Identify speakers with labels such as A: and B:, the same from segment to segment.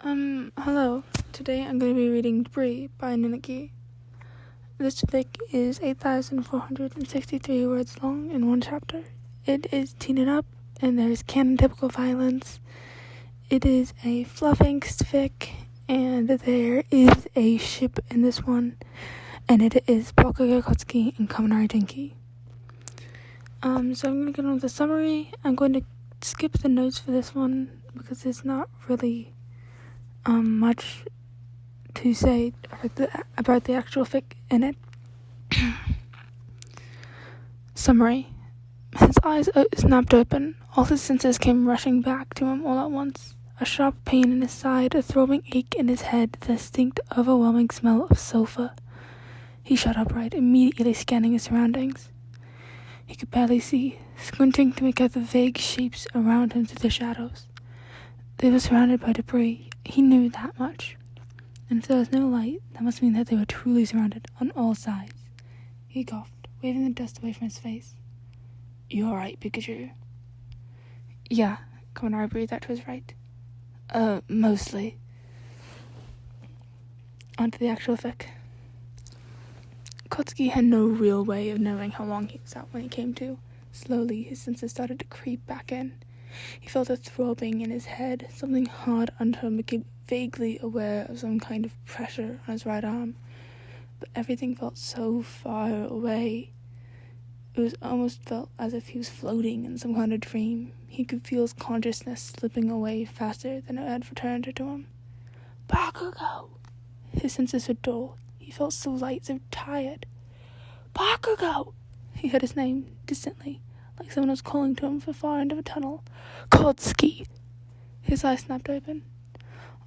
A: Hello. Today I'm going to be reading Debris by Nniky. This fic is 8,463 words long in one chapter. It is teened up, and there's canon-typical violence. It is a fluff angst fic, and there is a ship in this one, and it is Kotsky and Nniky. So I'm going to get on with the summary. I'm going to skip the notes for this one, because there's not really much to say about the actual fic in it. Summary. His eyes snapped open. All his senses came rushing back to him all at once. A sharp pain in his side, a throbbing ache in his head, the distinct, overwhelming smell of sulfur. He shot upright, immediately scanning his surroundings. He could barely see, squinting to make out the vague shapes around him through the shadows. They were surrounded by debris. He knew that much. And if there was no light, that must mean that they were truly surrounded on all sides. He coughed, waving the dust away from his face. "You alright, Pikachu?" "Yeah," Kaminari breathed out to his right. Mostly." On to the actual fic. Kotsky had no real way of knowing how long he was out when he came to. Slowly, his senses started to creep back in. He felt a throbbing in his head. Something hard under him became vaguely aware of some kind of pressure on his right arm. But everything felt so far away. It almost felt as if he was floating in some kind of dream. He could feel his consciousness slipping away faster than it had returned to him. Bakugo! His senses were dull. He felt so light, so tired. Bakugo! He heard his name distantly, like someone was calling to him from far end of a tunnel. Kotsky! His eyes snapped open.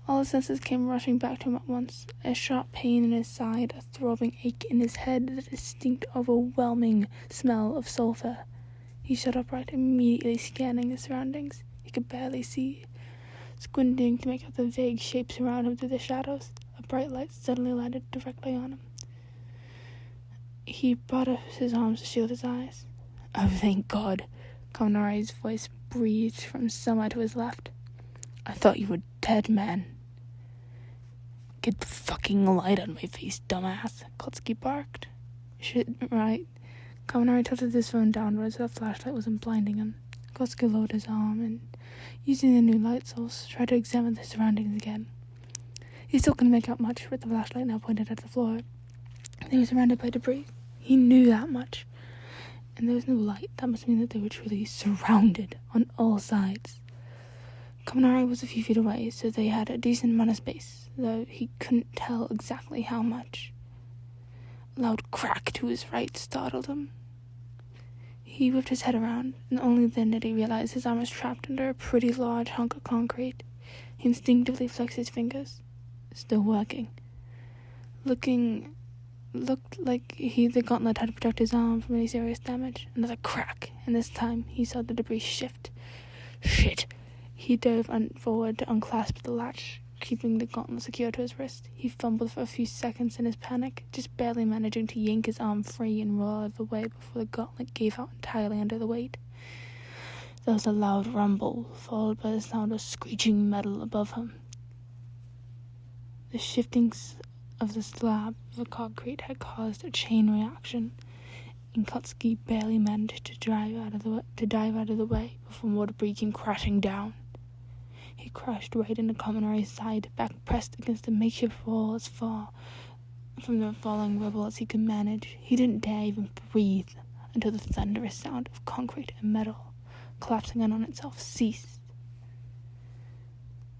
A: All his senses came rushing back to him at once. A sharp pain in his side, a throbbing ache in his head, the distinct, overwhelming smell of sulfur. He sat upright, immediately scanning his surroundings. He could barely see, squinting to make out the vague shapes around him through the shadows. A bright light suddenly lighted directly on him. He brought up his arms to shield his eyes. "Oh, thank God," Kaminari's voice breathed from somewhere to his left. "I thought you were dead, man." "Get the fucking light out of my face, dumbass," Kotsky barked. "Shit, right." Kaminari tilted his phone downwards so the flashlight wasn't blinding him. Kotsky lowered his arm and, using the new light source, tried to examine the surroundings again. He still couldn't make out much with the flashlight now pointed at the floor. They were surrounded by debris. He knew that much. And there was no light. That must mean that they were truly surrounded on all sides. Kaminari was a few feet away, so they had a decent amount of space, though he couldn't tell exactly how much. A loud crack to his right startled him. He whipped his head around, and only then did he realize his arm was trapped under a pretty large hunk of concrete. He instinctively flexed his fingers. Still working. Looked like the gauntlet had to protect his arm from any serious damage. Another crack, and this time he saw the debris shift. Shit! He dove forward to unclasp the latch, keeping the gauntlet secure to his wrist. He fumbled for a few seconds in his panic, just barely managing to yank his arm free and roll out of the way before the gauntlet gave out entirely under the weight. There was a loud rumble, followed by the sound of screeching metal above him. The shiftings of the slab of the concrete had caused a chain reaction, and Kotsky barely managed to dive out of the way before more debris came crashing down. He crashed right into Kaminari's side, back pressed against the makeshift wall as far from the falling rubble as he could manage. He didn't dare even breathe until the thunderous sound of concrete and metal collapsing in on itself ceased.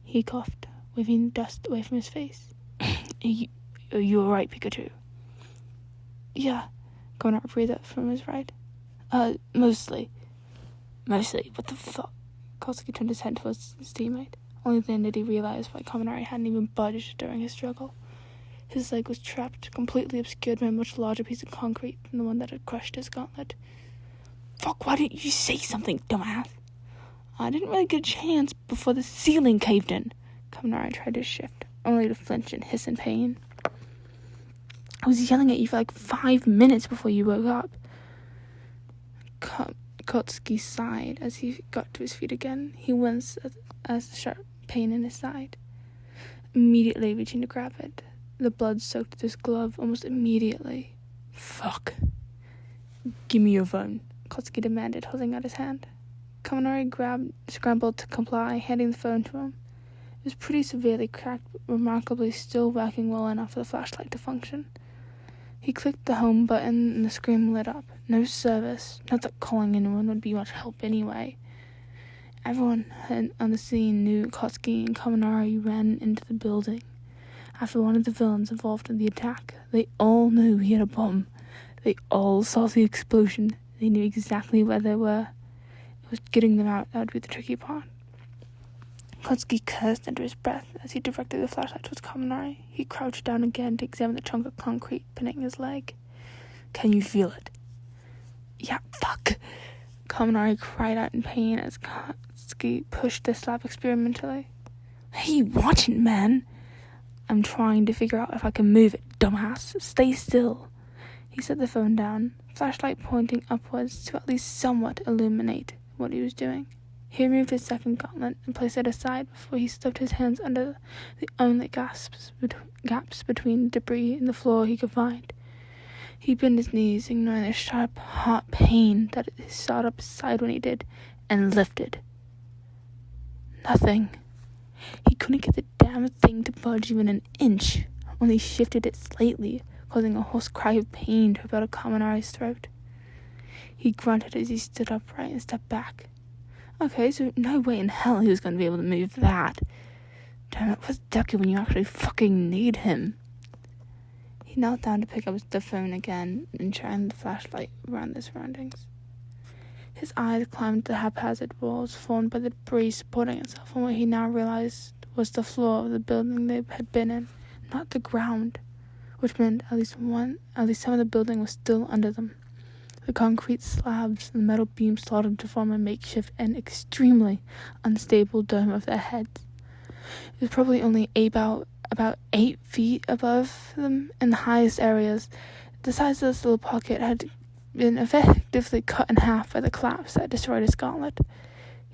A: He coughed, waving dust away from his face. Are you alright, Pikachu?" "Yeah," Kaminari breathed out from his right. Mostly. Mostly? What the fuck?" Kotsky turned his head towards his teammate. Only then did he realize why Kaminari hadn't even budged during his struggle. His leg was trapped, completely obscured by a much larger piece of concrete than the one that had crushed his gauntlet. "Fuck, why didn't you say something, dumbass?" "I didn't really get a chance before the ceiling caved in." Kaminari tried to shift, only to flinch and hiss in pain. "I was yelling at you for like 5 minutes before you woke up." Kotsky sighed as he got to his feet again. He winced as the sharp pain in his side. immediately reaching to grab it. The blood soaked his glove almost immediately. Fuck. Give me your phone, Kotsky demanded, holding out his hand. Kaminari scrambled to comply, handing the phone to him. It was pretty severely cracked, but remarkably still working well enough for the flashlight to function. He clicked the home button and the screen lit up. No service. Not that calling anyone would be much help anyway. Everyone on the scene knew Kotsky and Kaminari ran into the building after one of the villains involved in the attack. They all knew he had a bomb. They all saw the explosion. They knew exactly where they were. It was getting them out that would be the tricky part. Kotsky cursed under his breath as he directed the flashlight towards Kaminari. He crouched down again to examine the chunk of concrete pinning his leg. Can you feel it? Yeah, fuck. Kaminari cried out in pain as Kotsky pushed the slab experimentally. Hey, watch it, man. I'm trying to figure out if I can move it, dumbass. Stay still. He set the phone down, flashlight pointing upwards to at least somewhat illuminate what he was doing. He removed his second gauntlet and placed it aside before he slipped his hands under the only gaps between the debris and the floor he could find. He bent his knees, ignoring the sharp, hot pain that shot up his side when he did, and lifted. Nothing. He couldn't get the damn thing to budge even an inch, only shifted it slightly, causing a hoarse cry of pain to about Kaminari's throat. He grunted as he stood upright and stepped back. Okay, so no way in hell he was going to be able to move that. Damn it, where's Ducky when you actually fucking need him? He knelt down to pick up the phone again and shined the flashlight around the surroundings. His eyes climbed the haphazard walls formed by the debris supporting itself on what he now realized was the floor of the building they had been in, not the ground, which meant at least some of the building was still under them. The concrete slabs and the metal beams slotted to form a makeshift and extremely unstable dome of their heads. It was probably only about 8 feet above them in the highest areas. The size of this little pocket had been effectively cut in half by the collapse that destroyed his gauntlet.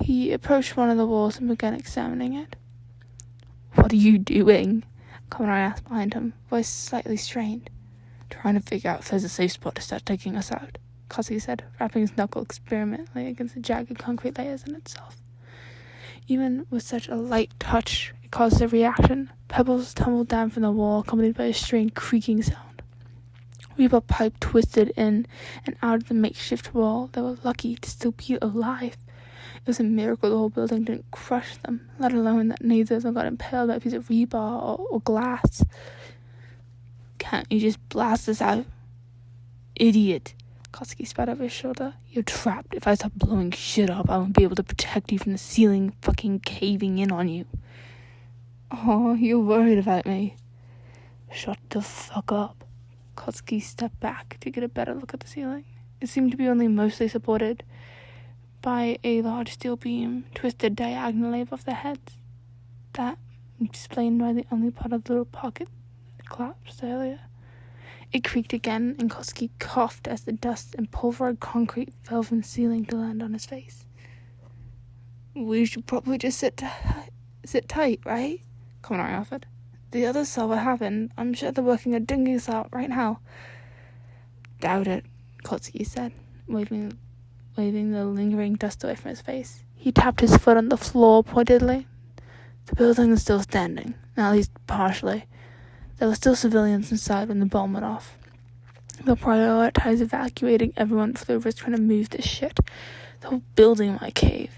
A: He approached one of the walls and began examining it. What are you doing? Kaminari asked behind him, voice slightly strained. Trying to figure out if there's a safe spot to start taking us out, Kotsky said, rapping his knuckle experimentally against the jagged concrete layers in itself. Even with such a light touch, it caused a reaction. Pebbles tumbled down from the wall, accompanied by a strange creaking sound. Rebar pipe twisted in and out of the makeshift wall. They were lucky to still be alive. It was a miracle the whole building didn't crush them, let alone that neither of them got impaled by a piece of rebar or glass. Can't you just blast this out? Idiot. Kotsky spat over his shoulder. You're trapped. If I start blowing shit up, I won't be able to protect you from the ceiling fucking caving in on you. Oh, you're worried about me. Shut the fuck up. Kotsky stepped back to get a better look at the ceiling. It seemed to be only mostly supported by a large steel beam twisted diagonally above their heads. That explained why the only part of the little pocket collapsed earlier. It creaked again, and Kotsky coughed as the dust and pulverized concrete fell from the ceiling to land on his face. We should probably just sit tight, right? Kaminari offered. The others saw what happened. I'm sure they're working a dingus out right now. Doubt it, Kotsky said, waving the lingering dust away from his face. He tapped his foot on the floor pointedly. The building is still standing, at least partially. There were still civilians inside when the bomb went off. They'll prioritize evacuating everyone before they risk trying to move this shit. The whole building might cave.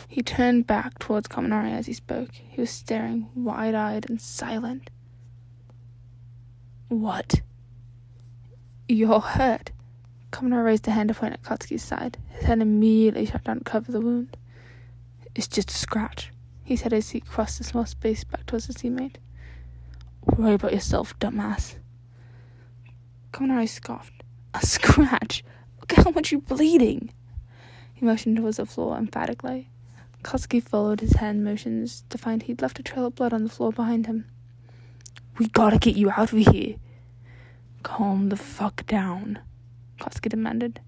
A: He turned back towards Kaminari as he spoke. He was staring, wide-eyed and silent. What? You're hurt. Kaminari raised a hand to point at Kotsky's side. His head immediately shut down to cover the wound. It's just a scratch, he said as he crossed the small space back towards his teammate. Worry about yourself, dumbass. Kaminari scoffed. A scratch? Look at how much you're bleeding. He motioned towards the floor emphatically. Kotsky followed his hand motions to find he'd left a trail of blood on the floor behind him. We gotta get you out of here. Calm the fuck down, Kotsky demanded.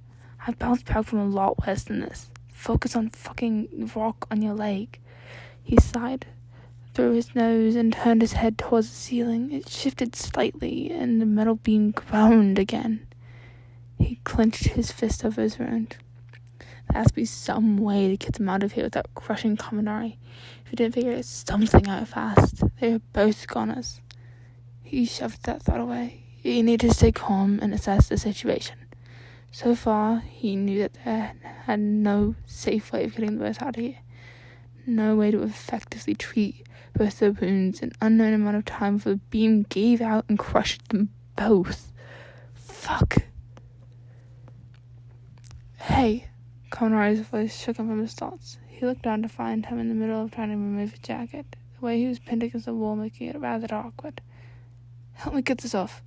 A: I've bounced back from a lot worse than this. Focus on fucking rock on your leg. He sighed, through his nose and turned his head towards the ceiling. It shifted slightly, and the metal beam groaned again. He clenched his fist over his wound. There has to be some way to get them out of here without crushing Kaminari. If he didn't figure something out fast, they were both goners. He shoved that thought away. He needed to stay calm and assess the situation. So far, he knew that there had no safe way of getting the both out of here. No way to effectively treat both their wounds an unknown amount of time before the beam gave out and crushed them both. Fuck. Hey. Kaminari's voice shook him from his thoughts. He looked down to find him in the middle of trying to remove his jacket, the way he was pinned against the wall making it rather awkward. Help me get this off.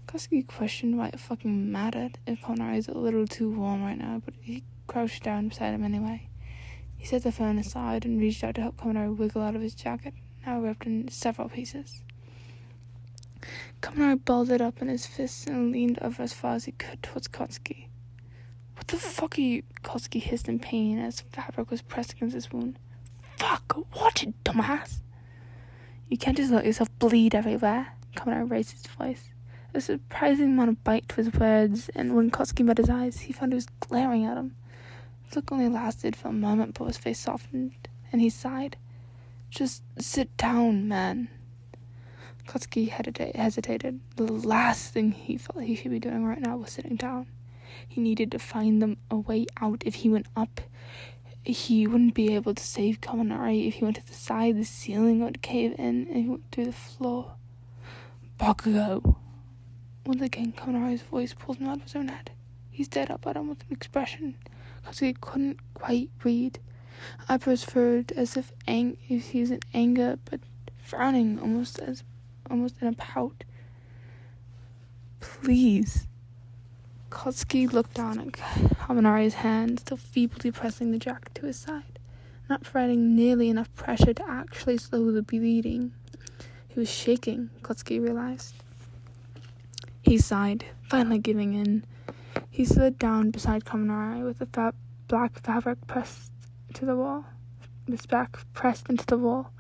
A: Koski questioned why it fucking mattered if Kaminari's a little too warm right now, but he crouched down beside him anyway. He set the phone aside and reached out to help Kaminari wiggle out of his jacket, now ripped in several pieces. Kaminari balled it up in his fists and leaned over as far as he could towards Koski. What the fuck are you? Koski hissed in pain as fabric was pressed against his wound. Fuck! Watch it, dumbass! You can't just let yourself bleed everywhere. Kaminari raised his voice. A surprising amount of bite to his words, and when Koski met his eyes, he found he was glaring at him. His look only lasted for a moment, but his face softened, and he sighed. Just sit down, man. Koski hesitated. The last thing he felt he should be doing right now was sitting down. He needed to find them a way out. If he went up, he wouldn't be able to save Kaminari. If he went to the side, the ceiling would cave in, and if he went through the floor. Bakugo. Once again, Kaminari's voice pulled him out of his own head. He stared up at him with an expression Koski couldn't quite read. Eyebrows furrowed as if he was in anger, but frowning almost in a pout. Please. Koski looked down at Kaminari's hand, still feebly pressing the jacket to his side, not providing nearly enough pressure to actually slow the bleeding. He was shaking, Koski realized. He sighed, finally giving in. He slid down beside Kaminari with the black fabric pressed to the wall. His back pressed into the wall.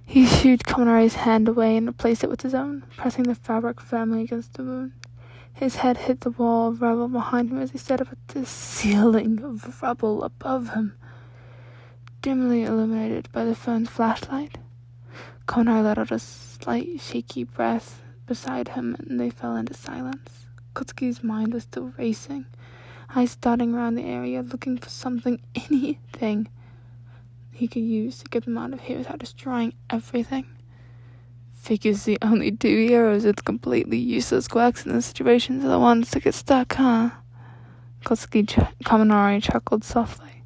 A: He shooed Kaminari's hand away and replaced it with his own, pressing the fabric firmly against the wound. His head hit the wall of rubble behind him as he stared up at the ceiling of rubble above him, dimly illuminated by the phone's flashlight. Kaminari let out a slight, shaky breath beside him, and they fell into silence. Koski's mind was still racing, eyes darting around the area, looking for something, anything he could use to get them out of here without destroying everything. Figures the only two heroes with completely useless quirks in this situation are the ones that get stuck, huh? Kaminari chuckled softly.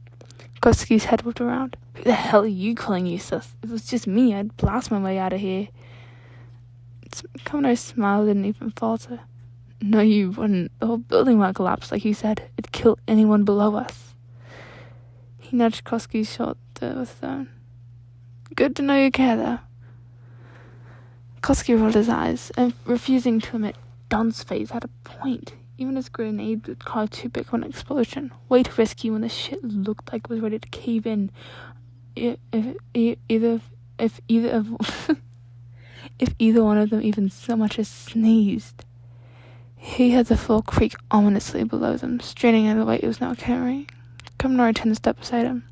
A: Koski's head whipped around. Who the hell are you calling useless? If it was just me, I'd blast my way out of here. Kaminari smiled and didn't even falter. No, you wouldn't. The whole building might collapse, like you said. It'd kill anyone below us. He nudged Koski's shoulder with his own. Good to know you care, though. Koski rolled his eyes, and refusing to admit Don's face had a point. Even his grenade would cause too big of an explosion. Way too risky when the shit looked like it was ready to cave in. If either one of them even so much as sneezed. He heard the floor creak ominously below them, straining under the weight it was now carrying. Kaminari turned to step beside him.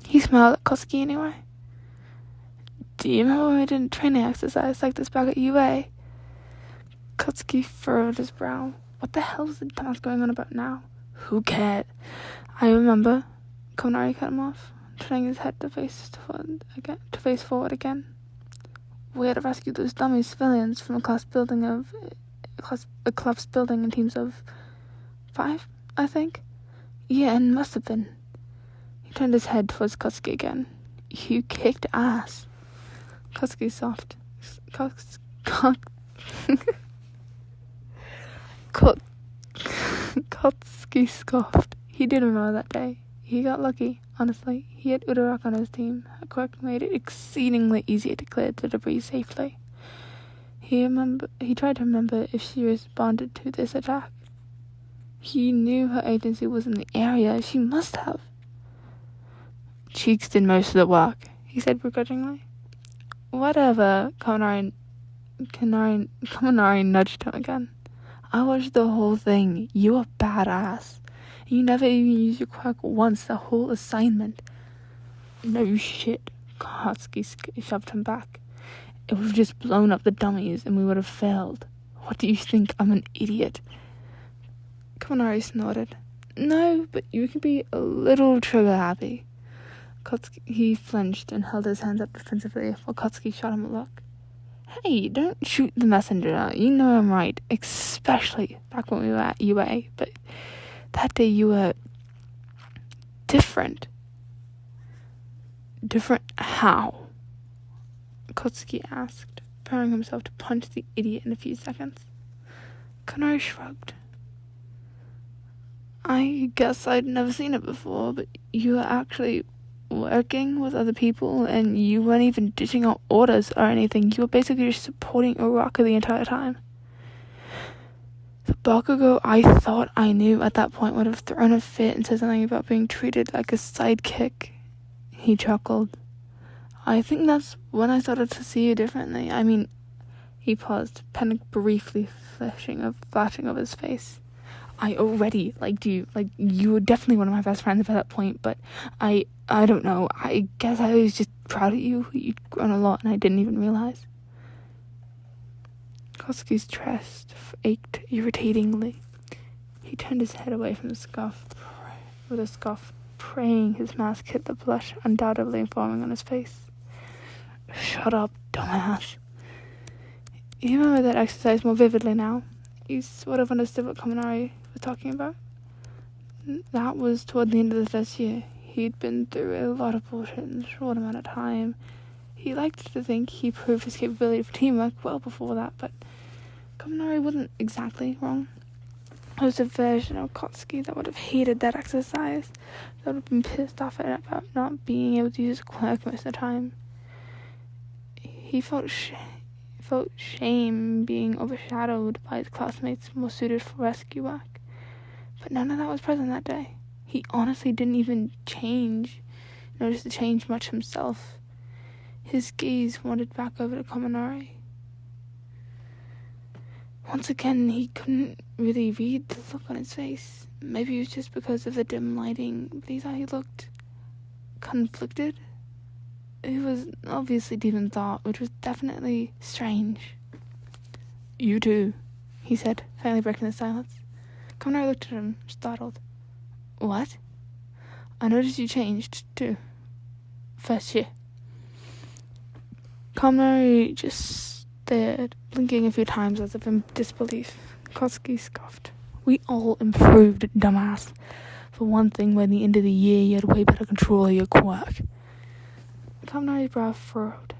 A: He smiled at Koski anyway. Do you remember when we did a training exercise like this back at UA? Koski furrowed his brow. What the hell is the dumbass going on about now? Who cared? I remember. Kaminari cut him off, turning his head to face forward again. We had to rescue those dummy civilians from a collapsed building in teams of 5, I think. Yeah, and must have been. He turned his head towards Koski again. You kicked ass. Koski scoffed. Koski scoffed. He did remember that day. He got lucky, honestly. He had Udarak on his team. A quirk made it exceedingly easier to clear the debris safely. He tried to remember if she responded to this attack. He knew her agency was in the area. She must have. Cheeks did most of the work. he said begrudgingly. Whatever, Kaminari nudged him again. I watched the whole thing. You a badass. You never even used your quirk once the whole assignment. No shit, Katsuki shoved him back. It would have just blown up the dummies and we would have failed. What do you think? I'm an idiot. Kaminari snorted. No, but you can be a little trigger happy. He flinched and held his hands up defensively while Katsuki shot him a look. Hey, don't shoot the messenger. You know I'm right, especially back when we were at UA, but that day you were different. Different how? Katsuki asked, preparing himself to punch the idiot in a few seconds. Kaminari shrugged. I guess I'd never seen it before, but you were actually working with other people and you weren't even dishing out orders or anything. You were basically just supporting Uraka the entire time. The Bakugo I thought I knew at that point would have thrown a fit and said something about being treated like a sidekick. He chuckled. I think that's when I started to see you differently. I mean, he paused, panic briefly flashing over his face. I already liked you. Like, you were definitely one of my best friends by that point, but I don't know. I guess I was just proud of you. You'd grown a lot and I didn't even realize. Katsuki's chest ached irritatingly. He turned his head away from the scarf, praying his mask hit the blush undoubtedly forming on his face. Shut up, dumbass. You remember that exercise more vividly now. You sort of understood what Kaminari was talking about. That was toward the end of the first year. He'd been through a lot of bullshit in a short amount of time. He liked to think he proved his capability for teamwork well before that, but Kaminari wasn't exactly wrong. There was a version of Katsuki that would have hated that exercise, that would have been pissed off at it about not being able to use a quirk most of the time. He felt shame being overshadowed by his classmates more suited for rescue work. But none of that was present that day. He honestly didn't even notice the change much himself. His gaze wandered back over to Kaminari. Once again, he couldn't really read the look on his face. Maybe it was just because of the dim lighting, but he thought he looked conflicted. He was obviously deep in thought, which was definitely strange. You too, he said, finally breaking the silence. Kaminari looked at him, startled. What? I noticed you changed, too. First year. Kaminari just stared, blinking a few times as if in disbelief. Katsuki scoffed. We all improved, dumbass. For one thing, by the end of the year, you had way better control of your quirk. Kaminari's brow furrowed.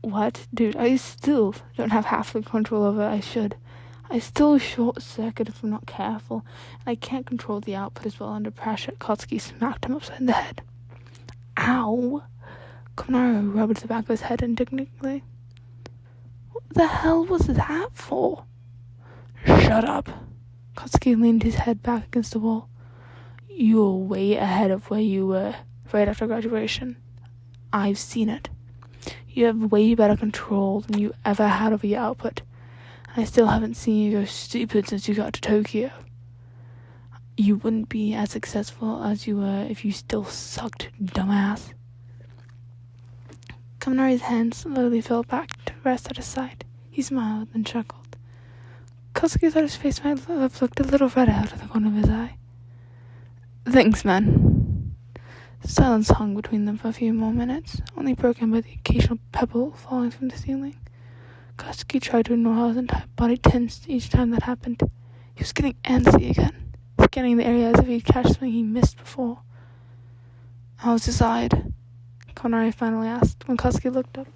A: What? Dude, I still don't have half the control over it I should. I still short-circuit if I'm not careful, and I can't control the output as well under pressure. Katsuki smacked him upside the head. Ow! Kaminari rubbed the back of his head indignantly. What the hell was that for? Shut up. Katsuki leaned his head back against the wall. You were way ahead of where you were right after graduation. I've seen it. You have way better control than you ever had over your output. I still haven't seen you go stupid since you got to Tokyo. You wouldn't be as successful as you were if you still sucked, dumbass. Kaminari's hand slowly fell back to rest at his side. He smiled and chuckled. Katsuki thought his face might have looked a little red out of the corner of his eye. Thanks, man. Silence hung between them for a few more minutes, only broken by the occasional pebble falling from the ceiling. Katsuki tried to ignore how his entire body tensed each time that happened. He was getting antsy again, scanning the area as if he'd catch something he missed before. How's his side? Kaminari finally asked. When Katsuki looked up,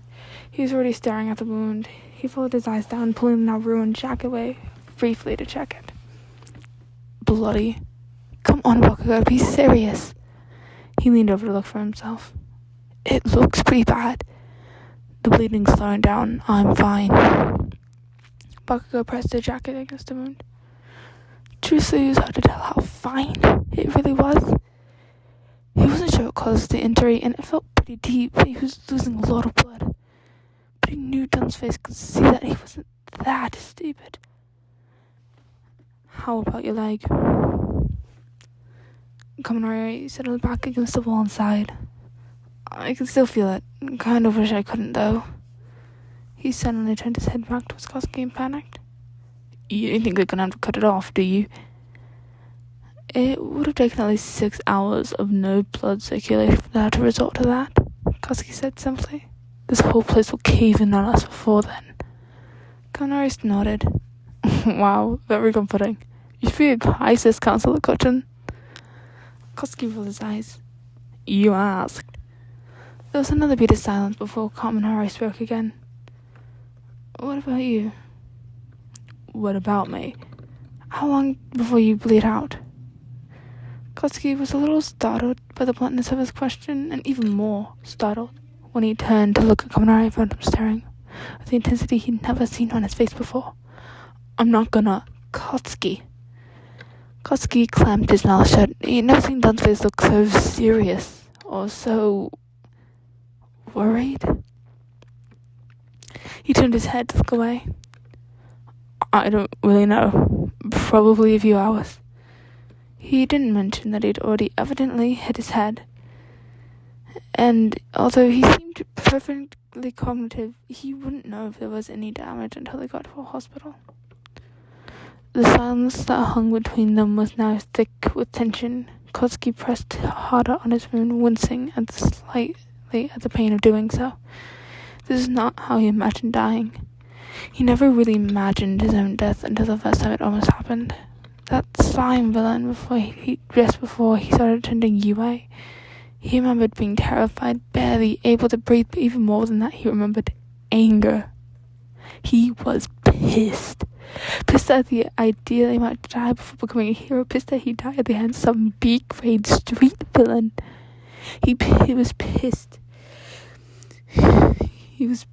A: he was already staring at the wound. He followed his eyes down, pulling the now ruined jacket away, briefly to check it. Bloody. Come on, Bakugo, be serious. He leaned over to look for himself. It looks pretty bad. The bleeding's slowing down. I'm fine. Bakugo pressed the jacket against the wound. Truthfully, it was hard to tell how fine it really was. He wasn't sure what caused the injury, and it felt pretty pretty deep. He was losing a lot of blood. But he knew Dunn's face could see that he wasn't that stupid. How about your leg? Kaminari settled back against the wall and sighed. I can still feel it. Kind of wish I couldn't, though. He suddenly turned his head back towards Koski and panicked. You don't think we're gonna have to cut it off, do you? It would have taken at least 6 hours of no blood circulation for that to resort to that, Koski said simply. This whole place will cave in on us before then. Kaminari nodded. Wow, very comforting. You should be a crisis counselor, Cotton. Koski rolled his eyes. You asked. There was another beat of silence before Kaminari spoke again. What about you? What about me? How long before you bleed out? Koski was a little startled by the bluntness of his question, and even more startled when he turned to look at Kaminari and found him staring with the intensity he'd never seen on his face before. I'm not gonna... Koski clamped his mouth shut. He'd never seen Dunn's face look so serious or so... worried. He turned his head to look away. I don't really know. Probably a few hours. He didn't mention that he'd already evidently hit his head. And although he seemed perfectly cognitive, he wouldn't know if there was any damage until they got to a hospital. The silence that hung between them was now thick with tension. Koski pressed harder on his wound, wincing at the pain of doing so. This is not how he imagined dying. He never really imagined his own death until the first time it almost happened. That slime villain just before he started attending UA. He remembered being terrified, barely able to breathe, but even more than that, he remembered anger. He was pissed. Pissed at the idea that he might die before becoming a hero. Pissed that he died at the hands of some B-grade street villain. He was pissed. He was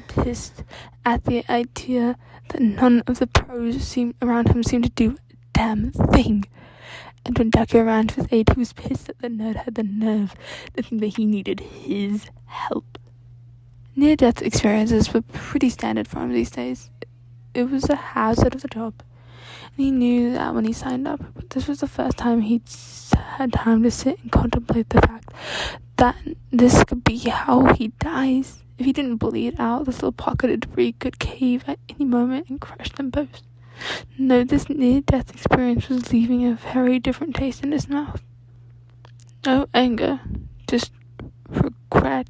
A: pissed at the idea that none of the pros around him seemed to do a damn thing. And when Deku ran to his aid, he was pissed that the nerd had the nerve to think that he needed his help. Near-death experiences were pretty standard for him these days. It was a hazard of the job, and he knew that when he signed up, but this was the first time he'd had time to sit and contemplate the fact that this could be how he dies. If he didn't bleed out, this little pocket of debris could cave at any moment and crush them both. No, this near-death experience was leaving a very different taste in his mouth. No anger, just regret.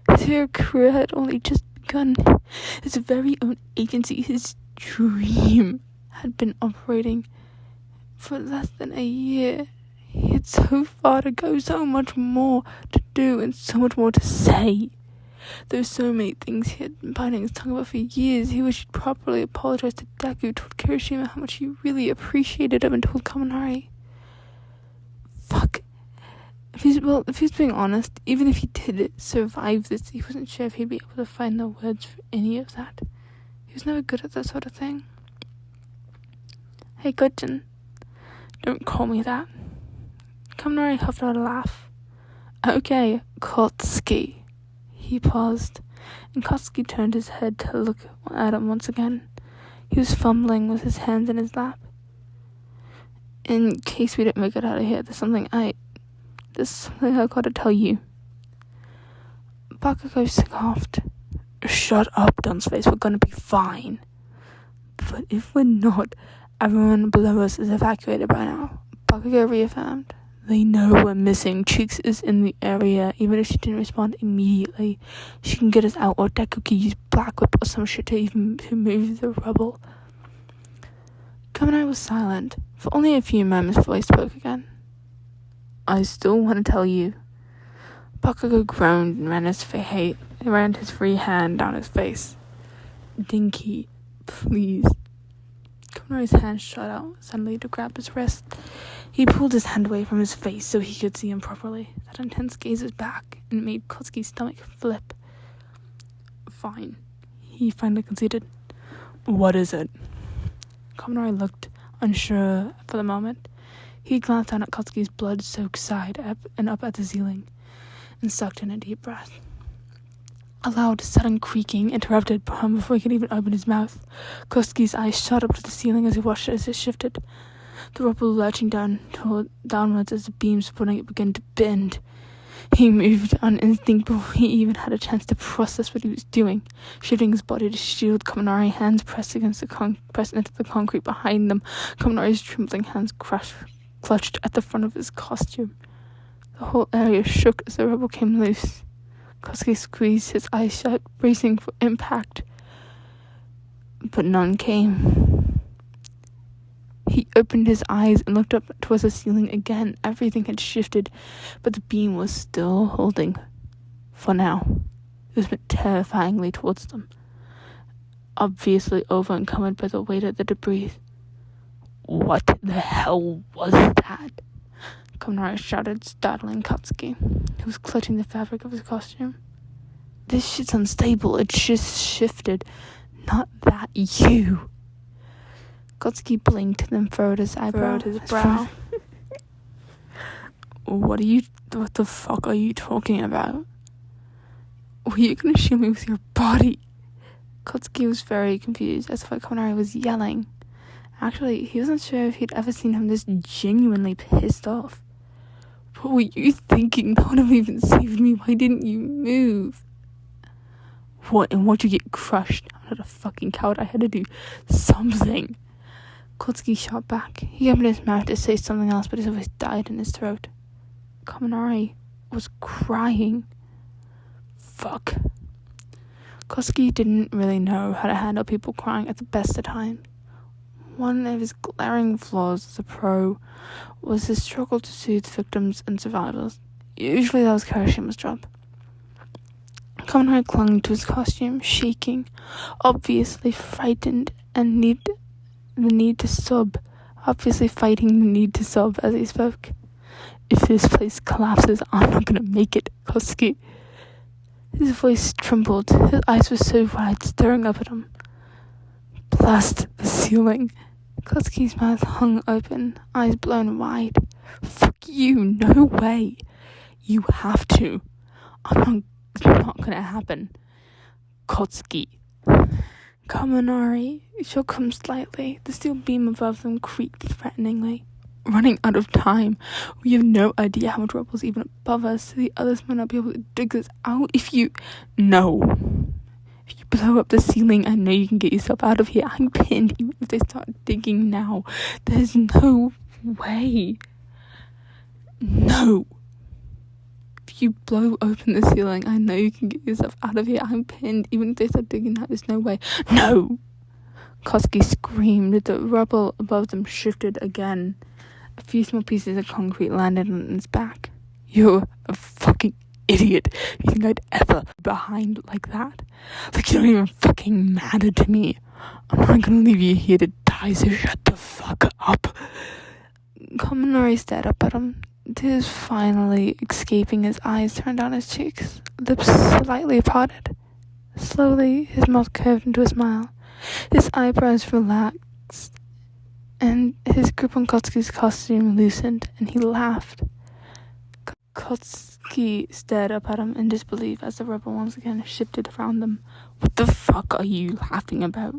A: His hero career had only just begun. His very own agency, his dream, had been operating for less than a year. He had so far to go, so much more to do, and so much more to say. There were so many things he had been biting his tongue about for years. He wished he'd properly apologized to Deku, told Kirishima how much he really appreciated him, and told Kaminari. Fuck. If he's being honest, even if he did survive this, he wasn't sure if he'd be able to find the words for any of that. He was never good at that sort of thing. Hey, Gudjin. Don't call me that. Kaminari huffed out a laugh. Okay, Koski. He paused, and Koski turned his head to look at him once again. He was fumbling with his hands in his lap. In case we don't make it out of here, there's something I gotta tell you. Bakugo scoffed. Shut up, Dunn's face, we're gonna be fine. But if we're not, everyone below us is evacuated by now. Bakugo reaffirmed. They know we're missing. Cheeks is in the area. Even if she didn't respond immediately, she can get us out, or Deku can use Black Whip or some shit to move the rubble. Kaminari was silent for only a few moments before he spoke again. I still want to tell you. Bakugo groaned and ran his free hand down his face. Nniky, please. Kaminari's hand shot out suddenly to grab his wrist. He pulled his hand away from his face so he could see him properly. That intense gaze was back and made Koski's stomach flip. Fine, he finally conceded. What is it? Kaminari looked unsure for the moment. He glanced down at Koski's blood-soaked side and up at the ceiling, and sucked in a deep breath. A loud, sudden creaking interrupted him before he could even open his mouth. Koski's eyes shot up to the ceiling as he watched it as it shifted, the rubble lurching downwards as the beam supporting it began to bend. He moved on instinct before he even had a chance to process what he was doing, shifting his body to shield Kaminari, hands pressed into the concrete behind them. Kaminari's trembling hands clutched at the front of his costume. The whole area shook as the rubble came loose. Koski squeezed his eyes shut, bracing for impact, but none came. He opened his eyes and looked up towards the ceiling again. Everything had shifted, but the beam was still holding. For now, it was moving terrifyingly towards them, obviously overcome by the weight of the debris. What the hell was that? Kaminari shouted, startling Koski, who was clutching the fabric of his costume. This shit's unstable. It just shifted. Not that, you. Koski blinked, then furrowed his brow. What the fuck are you talking about? Were you gonna shoot me with your body? Koski was very confused as to why Kaminari was yelling. Actually, he wasn't sure if he'd ever seen him this genuinely pissed off. What were you thinking? That would have even saved me. Why didn't you move? What, and why'd you get crushed? I'm not a fucking coward. I had to do something. Koski shot back. He opened his mouth to say something else, but his voice died in his throat. Kaminari was crying. Fuck. Koski didn't really know how to handle people crying at the best of times. One of his glaring flaws as a pro was his struggle to soothe victims and survivors. Usually that was Karishima's job. Kaminari clung to his costume, shaking, obviously frightened, and fighting the need to sob as he spoke. If this place collapses, I'm not gonna make it, Koski. His voice trembled. His eyes were so wide, staring up at him. Blast the ceiling. Koski's mouth hung open, eyes blown wide. Fuck you, no way. You have to. It's not gonna happen. Koski. Kaminari shook him slightly. The steel beam above them creaked threateningly. Running out of time. We have no idea how much rubble's even above us. The others might not be able to dig this out if you blow up the ceiling. I know you can get yourself out of here. I'm pinned even if they start digging now. There's no way. No. If you blow open the ceiling, I know you can get yourself out of here. I'm pinned even if they start digging now. There's no way. No. Koski screamed. The rubble above them shifted again. A few small pieces of concrete landed on his back. You're a fucking idiot. You think I'd ever be behind like that? Like you don't even fucking matter to me. I'm not gonna leave you here to die, so shut the fuck up. Kaminari stared up at him, tears finally escaping his eyes turned down his cheeks, lips slightly parted. Slowly, his mouth curved into a smile. His eyebrows relaxed, and his grip on Koski's costume loosened, and he laughed. Koski stared up at him in disbelief as the rubble once again shifted around them. What the fuck are you laughing about?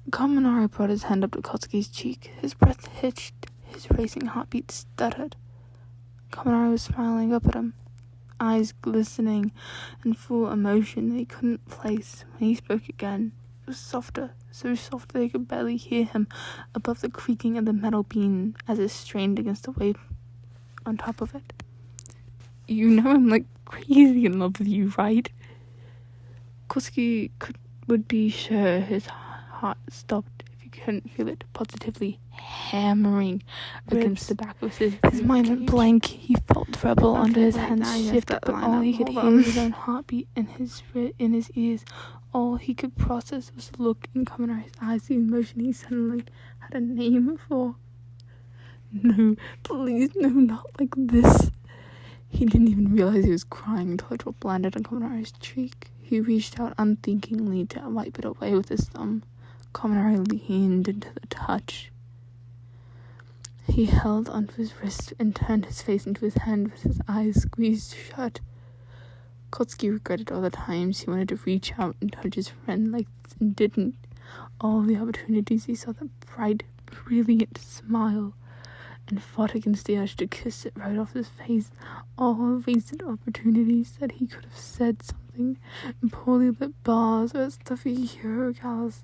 A: Kaminari brought his hand up to Koski's cheek. His breath hitched, his racing heartbeat stuttered. Kaminari was smiling up at him, eyes glistening and full of emotion that he couldn't place. When he spoke again, it was softer, so soft that they could barely hear him above the creaking of the metal beam as it strained against the weight on top of it. You know I'm like crazy in love with you, right? Koski would be sure his heart stopped if he couldn't feel it positively hammering against the back of his mind went blank. He felt the rubble under his hands shift, but all he could hear was his own heartbeat in his ears. All he could process was the look in Kaminari's eyes, the emotion he suddenly had a name for. No, please, no, not like this. He didn't even realize he was crying until a drop landed on Kaminari's cheek. He reached out unthinkingly to wipe it away with his thumb. Kaminari leaned into the touch. He held onto his wrist and turned his face into his hand with his eyes squeezed shut. Kotsky regretted all the times he wanted to reach out and touch his friend like this and didn't. All the opportunities he saw that bright, brilliant smile and fought against the urge to kiss it right off his face. All wasted opportunities that he could have said something in poorly lit bars or at stuffy hero galas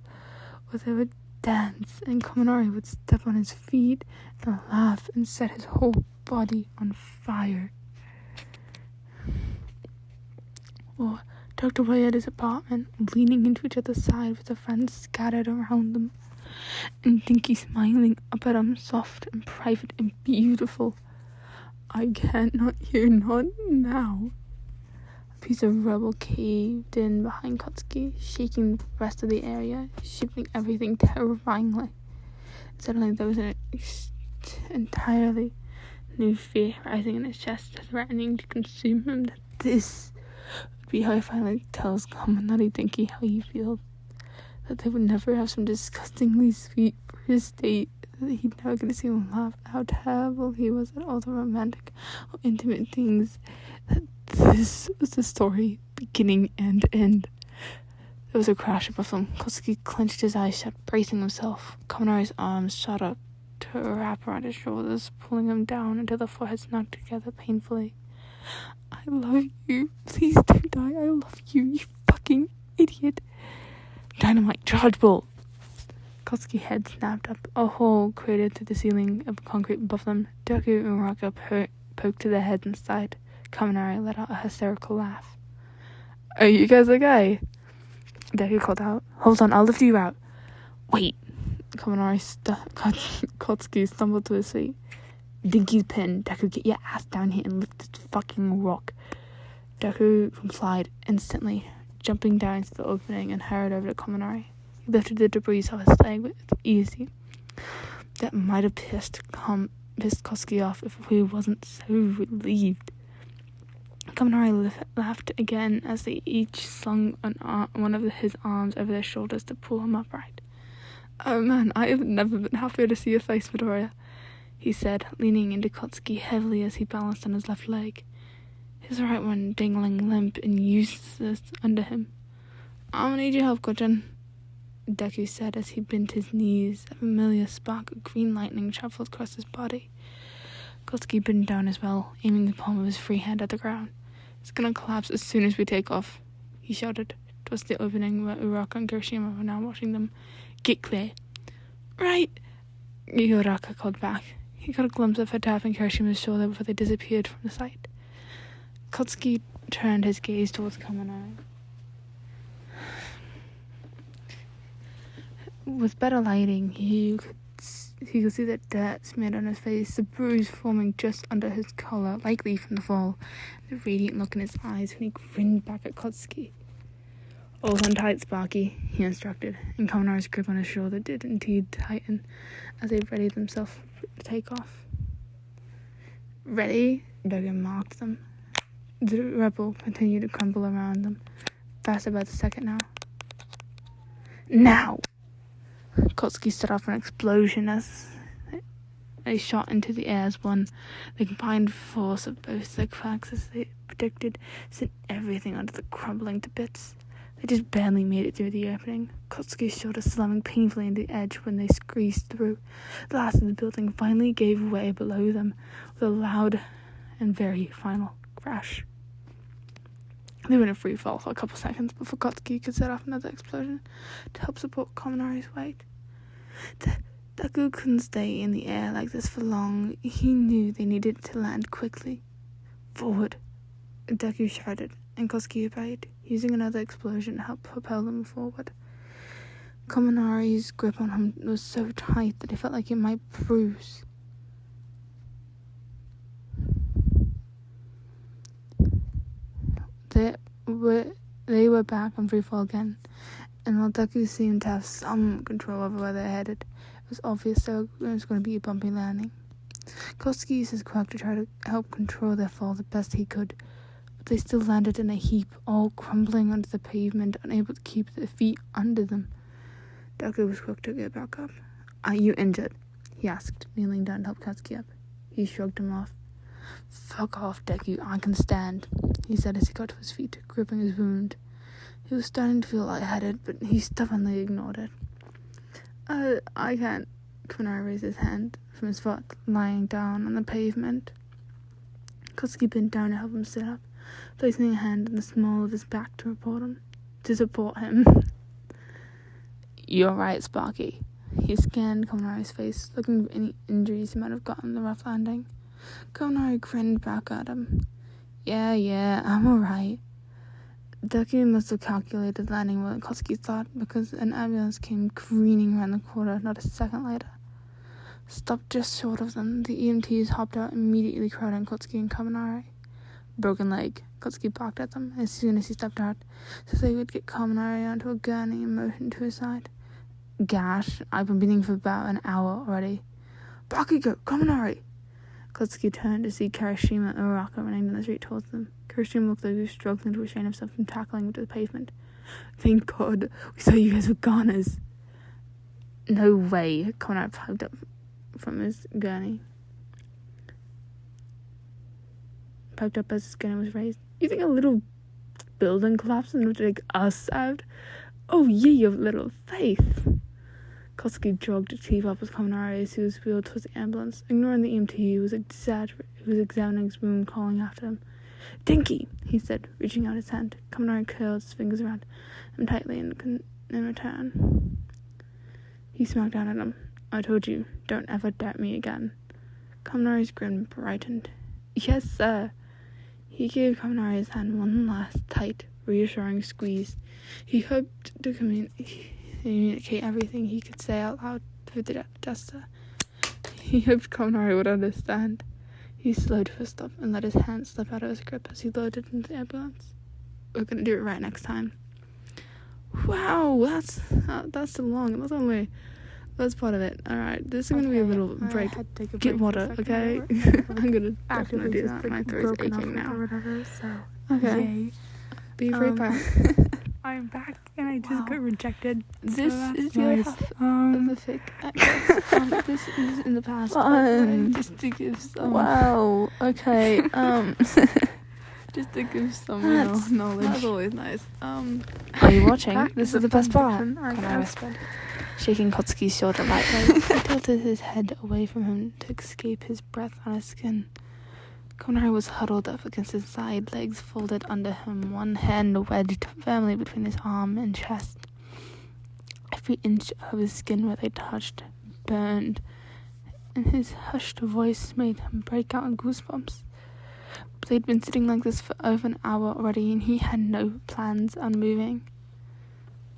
A: where they would dance and Kaminari would step on his feet and laugh and set his whole body on fire. Or tucked away at his apartment, leaning into each other's side with their friends scattered around them, and Nniky smiling up at him, soft and private and beautiful. I can't not hear not now. A piece of rubble caved in behind Kotsky, shaking the rest of the area, shifting everything terrifyingly. Suddenly there was an entirely new fear rising in his chest, threatening to consume him, that this would be how he finally tells Kaminari Nniky how he feels. That they would never have some disgustingly sweet first date, that he'd never get to see him laugh, how terrible he was at all the romantic or intimate things, that this was the story, beginning and end. There was a crash above them. Kotsky clenched his eyes shut, bracing himself. Kaminari's arms shot up to wrap around his shoulders, pulling him down until the foreheads knocked together painfully. I love you. Please don't die. I love you, you fucking idiot. Dynamite, charge bolt. Kotsky's head snapped up, a hole created through the ceiling of concrete above them. Deku and Raka poked to their heads inside. Kaminari let out a hysterical laugh. Are you guys okay? Deku called out. Hold on, I'll lift you out. Wait. Kotsky stumbled to his feet. Dinky's pin. Deku, get your ass down here and lift this fucking rock. Deku complied instantly, jumping down into the opening and hurried over to Kaminari. He lifted the debris off his leg with easy. That might have pissed Kotsky off if he wasn't so relieved. Kaminari laughed again as they each slung one of his arms over their shoulders to pull him upright. Oh man, I have never been happier to see your face, Midoriya, he said, leaning into Kotsky heavily as he balanced on his left leg, his right one dangling limp and useless under him. I'm gonna need your help, Gojin, Deku said as he bent his knees. A familiar spark of green lightning traveled across his body. Kotsky bent down as well, aiming the palm of his free hand at the ground. It's gonna collapse as soon as we take off, he shouted, towards the opening where Uraka and Kirishima were now watching them. Get clear. Right, Uraka called back. He got a glimpse of her tapping Kirishima's shoulder before they disappeared from the sight. Kotsky turned his gaze towards Kaminari. With better lighting, he could see the dirt smeared on his face, the bruise forming just under his collar, likely from the fall, the radiant look in his eyes when he grinned back at Kotsky. Hold on tight, Sparky, he instructed, and Kaminari's grip on his shoulder did indeed tighten as they readied themselves to take off. Ready? Duggan marked them. The rebel continued to crumble around them, faster by the second now. Now! Kotsky set off an explosion as they shot into the air as one. The combined force of both their cracks, as they predicted, sent everything under the crumbling to bits. They just barely made it through the opening, Kotsky's shoulder slamming painfully into the edge when they squeezed through. The last of the building finally gave way below them with a loud and very final crash. They were in a free fall for a couple seconds before Kotsky could set off another explosion to help support Kaminari's weight. Deku couldn't stay in the air like this for long. He knew they needed to land quickly. Forward, Deku shouted, and Kotsky obeyed, using another explosion to help propel them forward. Kaminari's grip on him was so tight that it felt like it might bruise. They were back on free fall again, and while Deku seemed to have some control over where they headed, it was obvious there was going to be a bumpy landing. Kotsky used his quirk to try to help control their fall the best he could, but they still landed in a heap, all crumbling onto the pavement, unable to keep their feet under them. Deku was quick to get back up. Are you injured? he asked, kneeling down to help Katsuki up. He shrugged him off. "Fuck off, Deku, I can stand," he said as he got to his feet, gripping his wound. He was starting to feel lightheaded, but he stubbornly ignored it. I can't." Kaminari raised his hand from his foot, lying down on the pavement. Katsuki bent down to help him sit up, placing a hand on the small of his back to support him. "You're right, Sparky." He scanned Kaminari's face, looking for any injuries he might have gotten in the rough landing. Kaminari grinned back at him. Yeah, I'm alright." Deku must have calculated the landing more than Katsuki thought, because an ambulance came careening around the corner not a second later. Stopped just short of them, the EMTs hopped out, immediately crowding Katsuki and Kaminari. "Broken leg," Katsuki barked at them as soon as he stepped out, so they would get Kaminari onto a gurney and motioned to his side. "Gash, I've been bleeding for about an hour already." "Bakugo, Kaminari!" Katsuki turned to see Kirishima and Uraka running down the street towards them. Kirishima looked like he was struggling to restrain himself from tackling to the pavement. "Thank God, we thought you guys were goners." "No way," Kaminari piped up from his gurney. Piped up as his gurney was raised. "You think a little building collapsed and would take us out? Oh, ye of little faith." Katsuki jogged to keep up with Kaminari as he was wheeled towards the ambulance, ignoring the EMT who was examining his wound, calling after him. "Dinky," he said, reaching out his hand. Kaminari curled his fingers around him tightly in return. He smacked down at him. "I told you, don't ever doubt me again." Kaminari's grin brightened. "Yes, sir." He gave Kaminari his hand one last tight, reassuring squeeze. He hoped to communicate everything he could say out loud through the gesture. He hoped Kaminari would understand. He slowed to a stop and let his hand slip out of his grip as he loaded into the ambulance. "We're gonna do it right next time." Wow, that's so long. That's part of it. Alright, this is gonna be a little break. Get water, okay? I'm gonna definitely do that. My throat's aching now.
B: Or whatever, so
A: Okay.
B: yay.
A: Be right back.
B: I'm back and I just got rejected.
A: This
B: so
A: is
B: that's
A: your
B: nice.
A: half of the fic. This is in the past. Just to give some.
C: Wow. Okay.
A: Just to give some knowledge.
B: That's always nice.
A: Are you watching?
B: Back
A: This
B: to
A: is the best part.
B: I
A: Kaminari whispered, shaking Kotsuki's shoulder lightly. He tilted his head away from him to escape his breath on his skin. Kaminari was huddled up against his side, legs folded under him, one hand wedged firmly between his arm and chest. Every inch of his skin where they touched burned, and his hushed voice made him break out in goosebumps. But they'd been sitting like this for over an hour already, and he had no plans on moving.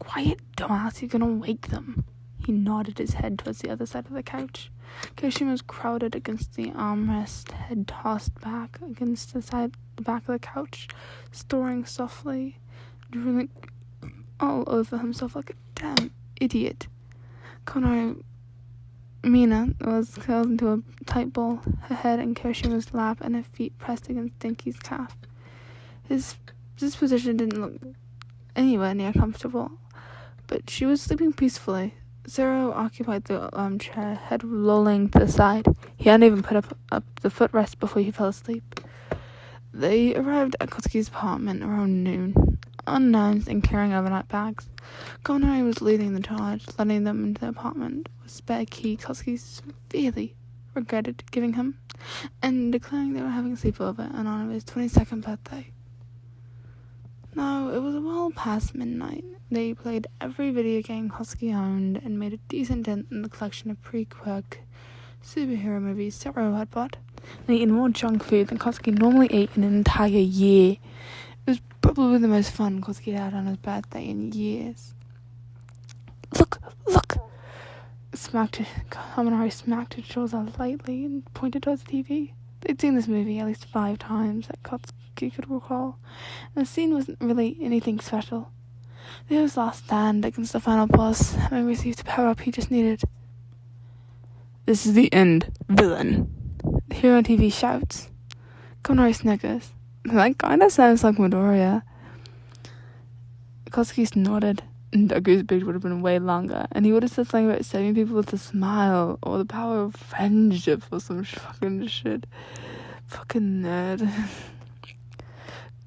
A: "Quiet, dumbass, you're gonna wake them." He nodded his head towards the other side of the couch. Kirishima was crowded against the armrest, head tossed back against the back of the couch, snoring softly, drooling all over himself like a damn idiot. Mina was curled into a tight ball, her head in Kirishima's lap and her feet pressed against Dinky's calf. This position didn't look anywhere near comfortable, but she was sleeping peacefully. Zero occupied the armchair, head lolling to the side. He hadn't even put up the footrest before he fell asleep. They arrived at Kotsuki's apartment around noon, unannounced and carrying overnight bags. Kaminari was leading the charge, letting them into the apartment with a spare key Kotsuki severely regretted giving him, and declaring they were having a sleepover in honor of his 22nd birthday. Now, it was well past midnight. They played every video game Kotsuki owned and made a decent dent in the collection of pre-quirk superhero movies Zero had bought, and eaten more junk food than Kotsuki normally ate in an entire year. It was probably the most fun Kotsuki had on his birthday in years. Look! Kaminari smacked his shoulder lightly and pointed towards the TV. They'd seen this movie at least 5 times that Kotsuki could recall, and the scene wasn't really anything special. They was last stand against the final boss, having received the power-up he just needed. "This is the end, villain," the hero on TV shouts. Kaminari snickers. "That kinda sounds like Midoriya." Kotsuki nodded.
C: Nniky's speech would have been way longer, and he would have said something about saving people with a smile, or the power of friendship, or some fucking shit. Fucking nerd.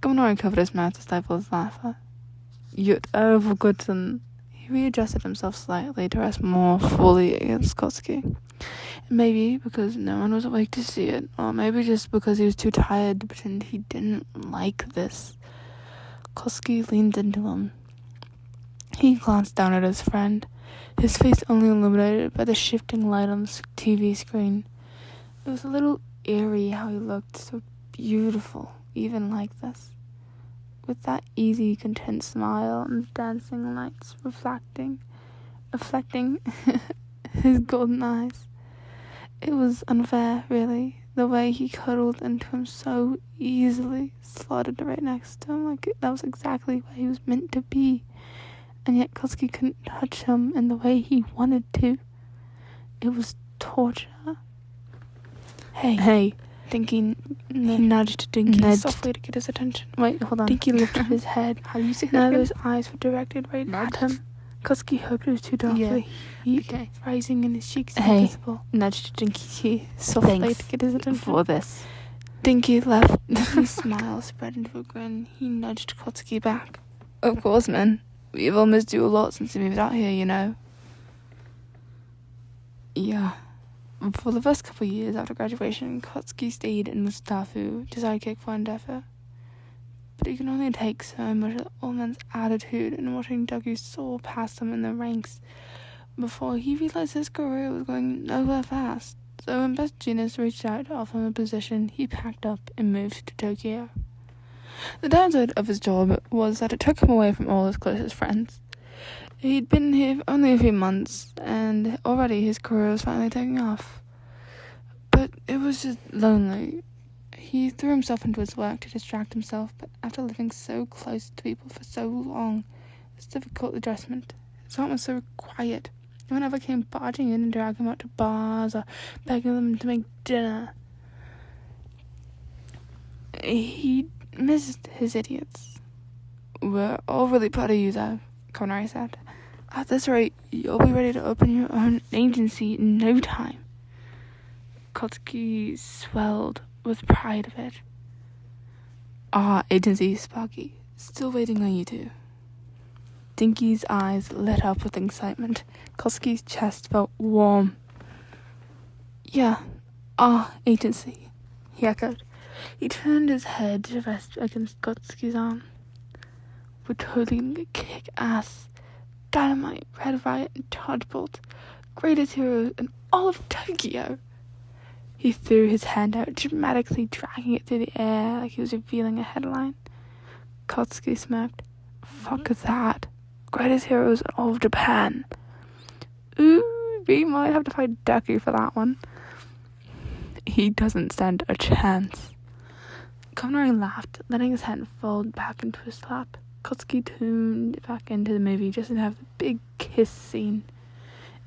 C: Governor covered his mouth to stifle his laughter. Yet overgotten, he readjusted himself slightly to rest more fully against Kotsky. Maybe because no one was awake to see it, or maybe just because he was too tired to pretend he didn't like this. Kotsky leaned into him. He glanced down at his friend, his face only illuminated by the shifting light on the TV screen. It was a little eerie how he looked, so beautiful, even like this. With that easy, content smile and dancing lights reflecting his golden eyes. It was unfair, really, the way he cuddled into him so easily, slotted right next to him, like that was exactly where he was meant to be. And yet Kotsky couldn't touch him in the way he wanted to. It was torture. Hey.
A: Nniky nudged Nniky softly to get his attention.
C: Wait, hold on.
A: Nniky lifted his head.
B: How do you say that
A: Now
B: again?
A: those eyes were directed right at him. Kotsky hoped it was too dark for the heat rising in his cheeks invisible.
C: Nudged Nniky
A: Softly to get his attention.
C: for this.
A: Nniky left. His smile spread into a grin. He nudged Kotsky back.
C: Of course, man. We've all missed you a lot since you moved out here, you know. Yeah. For the first couple of years after graduation, Kotsky stayed in Mustafa to sidekick for Endeavour. But he could only take so much of the old man's attitude and watching Dougie soar past him in the ranks before he realized his career was going nowhere fast. So when Best Genius reached out to offer him a position, he packed up and moved to Tokyo. The downside of his job was that it took him away from all his closest friends. He'd been here for only a few months, and already his career was finally taking off. But it was just lonely. He threw himself into his work to distract himself, but after living so close to people for so long, it was a difficult adjustment. His home was so quiet. No one ever came barging in and dragging him out to bars or begging them to make dinner. He missed his idiots. We're all really proud of you, though, Connery said. At this rate, you'll be ready to open your own agency in no time. Kotsky swelled with pride of it. Our agency, Sparky, still waiting on you two. Nniky's eyes lit up with excitement. Kotsky's chest felt warm. Yeah, our agency, he echoed. He turned his head to rest against Kotsky's arm. We're totally gonna kick ass. Dynamite, Red Riot, and Dodgebolt. Greatest heroes in all of Tokyo. He threw his hand out, dramatically dragging it through the air like he was revealing a headline. Kotsky smirked. Fuck that. Greatest heroes in all of Japan. Ooh, we might have to fight Ducky for that one. He doesn't stand a chance. Connery laughed, letting his hand fold back into his lap. Kotsky tuned back into the movie just to have the big kiss scene.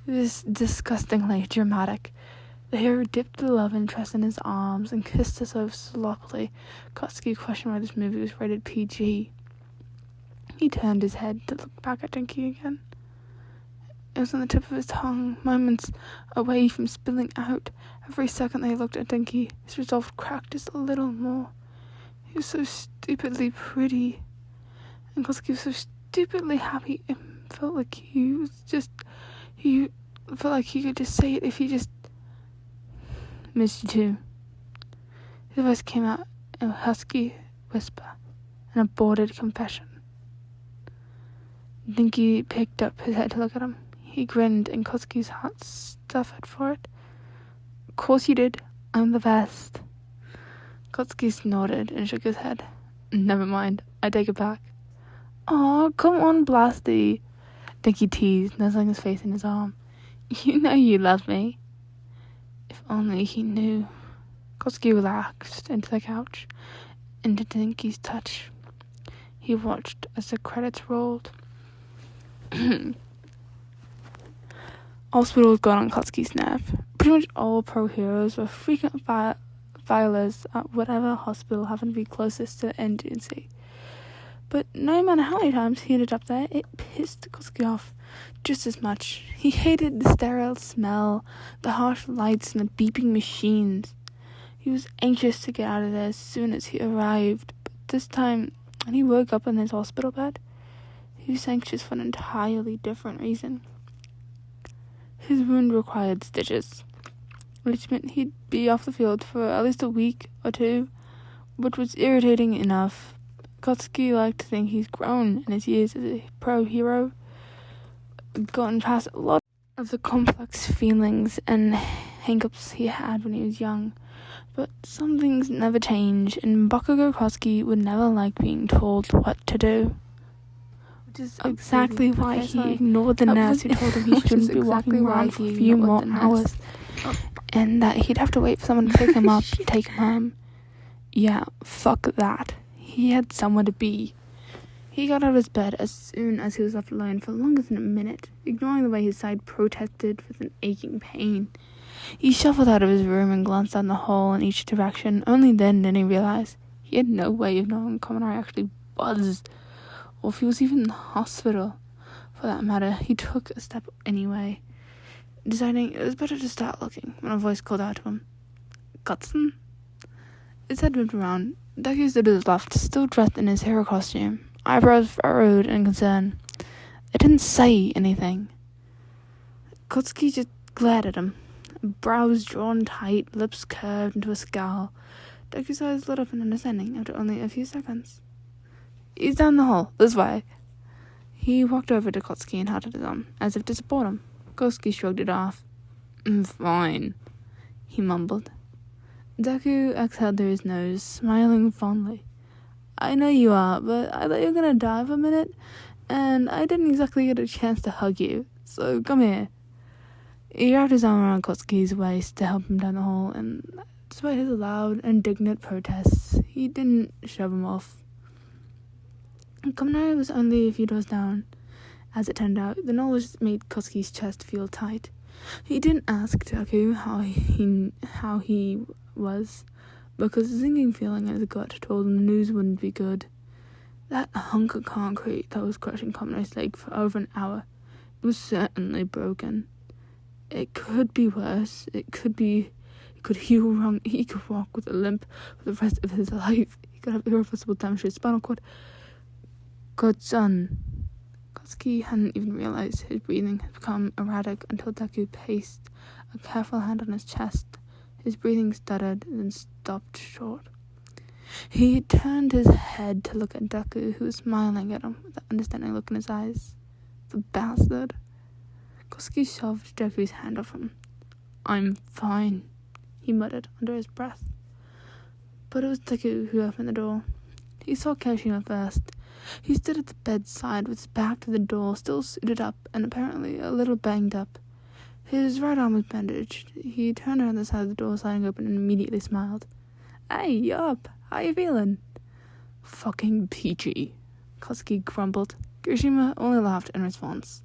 C: It was disgustingly dramatic. The hero dipped the love interest in his arms and kissed her so sloppily, Kotsky questioned why this movie was rated PG. He turned his head to look back at Nniky again. It was on the tip of his tongue, moments away from spilling out. Every second they looked at Nniky, his resolve cracked just a little more. He was so stupidly pretty, and Kotsky was so stupidly happy. It felt like he felt like he could just say it if he just missed you too. His voice came out in a husky whisper, an aborted confession. Nniky picked up his head to look at him. He grinned, and Kotsky's heart suffered for it. Of course you did. I'm the best. Kotsky snorted and shook his head. Never mind. I take it back. Aw, come on, Blasty. Nniky teased, nuzzling his face in his arm. You know you love me. If only he knew. Kotsky relaxed into the couch, into Nniky's touch. He watched as the credits rolled. Hospital was gone on Kotsky's nerve. Pretty much all pro heroes were frequent filers at whatever hospital happened to be closest to the agency. But no matter how many times he ended up there, it pissed Koski off just as much. He hated the sterile smell, the harsh lights, and the beeping machines. He was anxious to get out of there as soon as he arrived, but this time, when he woke up in his hospital bed, he was anxious for an entirely different reason. His wound required stitches, which meant he'd be off the field for at least a week or two, which was irritating enough. Koski liked to think he's grown in his years as a pro hero, gotten past a lot of the complex feelings and hang-ups he had when he was young. But some things never change, and Bakugo Koski would never like being told what to do. Which is exactly why he ignored the nurse who told him he shouldn't be walking around for a few more hours, and that he'd have to wait for someone to pick him up and take him home. Yeah, fuck that. He had somewhere to be. He got out of his bed as soon as he was left alone for longer than a minute, ignoring the way his side protested with an aching pain. He shuffled out of his room and glanced down the hall in each direction. Only then did he realize he had no way of knowing Kaminari actually was, or if he was even in the hospital. For that matter, he took a step anyway, deciding it was better to start looking when a voice called out to him. "Gutson?" His head moved around. Deku stood to his left, still dressed in his hero costume, eyebrows furrowed in concern. It didn't say anything. Koski just glared at him, brows drawn tight, lips curved into a scowl. Deku's eyes lit up in understanding after only a few seconds. "He's down the hall, this way." He walked over to Koski and patted his arm, as if to support him. Koski shrugged it off. "Fine," he mumbled. Deku exhaled through his nose, smiling fondly. "I know you are, but I thought you were gonna die for a minute, and I didn't exactly get a chance to hug you, so come here." He wrapped his arm around Koski's waist to help him down the hall, and despite his loud, indignant protests, he didn't shove him off. Kaminari was only a few doors down. As it turned out, the knowledge made Koski's chest feel tight. He didn't ask Deku how he was, because the sinking feeling in his gut told him the news wouldn't be good. That hunk of concrete that was crushing Kaminari's leg for over an hour, it was certainly broken. It could be worse. It could heal wrong. He could walk with a limp for the rest of his life. He could have irreversible damage to his spinal cord. "Godson." Koski hadn't even realized his breathing had become erratic until Deku placed a careful hand on his chest. His breathing stuttered and then stopped short. He turned his head to look at Deku, who was smiling at him with an understanding look in his eyes. The bastard. Koski shoved Deku's hand off him. "I'm fine," he muttered under his breath. But it was Deku who opened the door. He saw Kirishima first. He stood at the bedside with his back to the door, still suited up and apparently a little banged up. His right arm was bandaged. He turned around the side of the door, sliding open, and immediately smiled. "Hey, you up? How you feeling?" "Fucking peachy," Koski grumbled. Kirishima only laughed in response.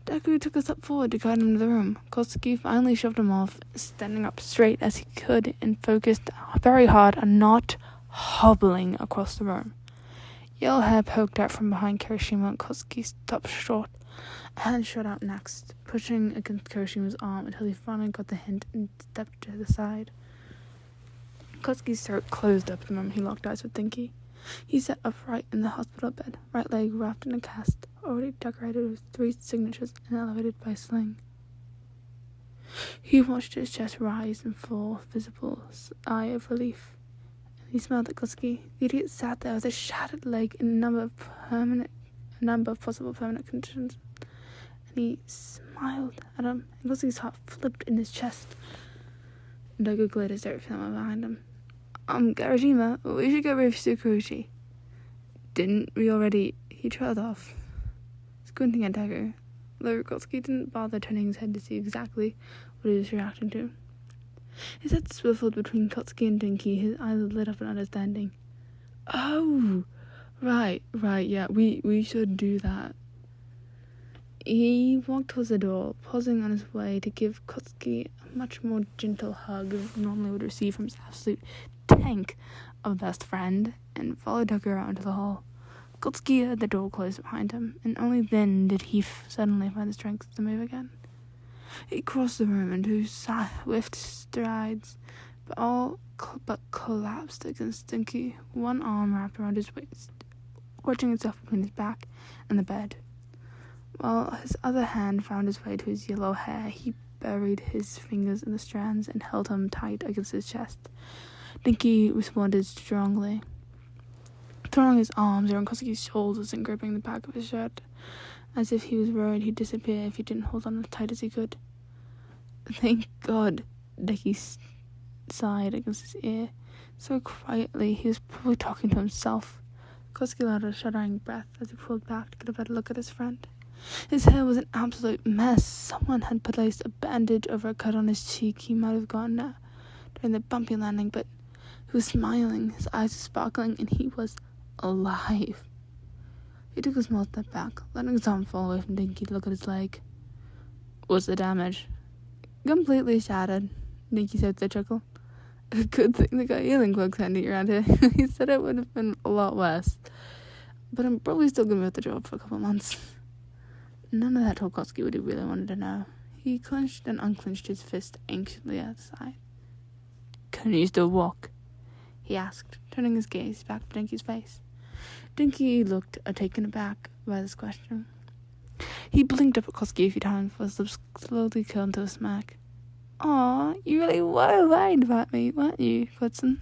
C: Deku took a step forward to guide him to the room. Koski finally shoved him off, standing up straight as he could, and focused very hard on not hobbling across the room. Yellow hair poked out from behind Kirishima, and Koski stopped short. A hand shot out next, pushing against Kirishima's arm until he finally got the hint and stepped to the side. Koski's throat closed up the moment he locked eyes with Nniky. He sat upright in the hospital bed, right leg wrapped in a cast, already decorated with 3 signatures and elevated by a sling. He watched his chest rise and fall, visible sigh of relief. He smiled at Koski. The idiot sat there with a shattered leg in a number of possible permanent conditions. And he smiled at him, and Koski's heart flipped in his chest. Deku glared his dirt from behind him. Kirishima, we should go with Tsukurushi." "Didn't we already?" He trailed off, squinting at Deku, though Koski didn't bother turning his head to see exactly what he was reacting to. His head swiveled between Koski and Nniky, his eyes lit up in understanding. "Oh, right, yeah, we should do that." He walked towards the door, pausing on his way to give Koski a much more gentle hug than he normally would receive from his absolute tank of a best friend, and followed Deku out into the hall. Kotsky heard the door close behind him, and only then did he suddenly find the strength to move again. He crossed the room in 2 swift strides, but collapsed against Nniky, one arm wrapped around his waist, wedging itself between his back and the bed. While his other hand found its way to his yellow hair, he buried his fingers in the strands and held him tight against his chest. Nniky responded strongly, throwing his arms around Koski's shoulders and gripping the back of his shirt, as if he was worried he'd disappear if he didn't hold on as tight as he could. Thank God, Nniky sighed against his ear, so quietly he was probably talking to himself. Koski let out a shuddering breath as he pulled back to get a better look at his friend. His hair was an absolute mess. Someone had placed a bandage over a cut on his cheek. He might have gotten out during the bumpy landing, but he was smiling, his eyes were sparkling, and he was alive. He took a small step back, letting his arm fall away from Nniky to look at his leg. What's the damage? Completely shattered, Nniky said with a chuckle. A good thing they got healing cloaks handy around here. He said it would have been a lot worse, but I'm probably still gonna be at the job for a couple of months. None of that told Koski what he really wanted to know. He clenched and unclenched his fist anxiously at his side. Can you still walk? He asked, turning his gaze back to Nniky's face. Nniky looked taken aback by this question. He blinked up at Koski a few times before his lips slowly curled into a smirk. Aw, you really were worried about me, weren't you, Hudson?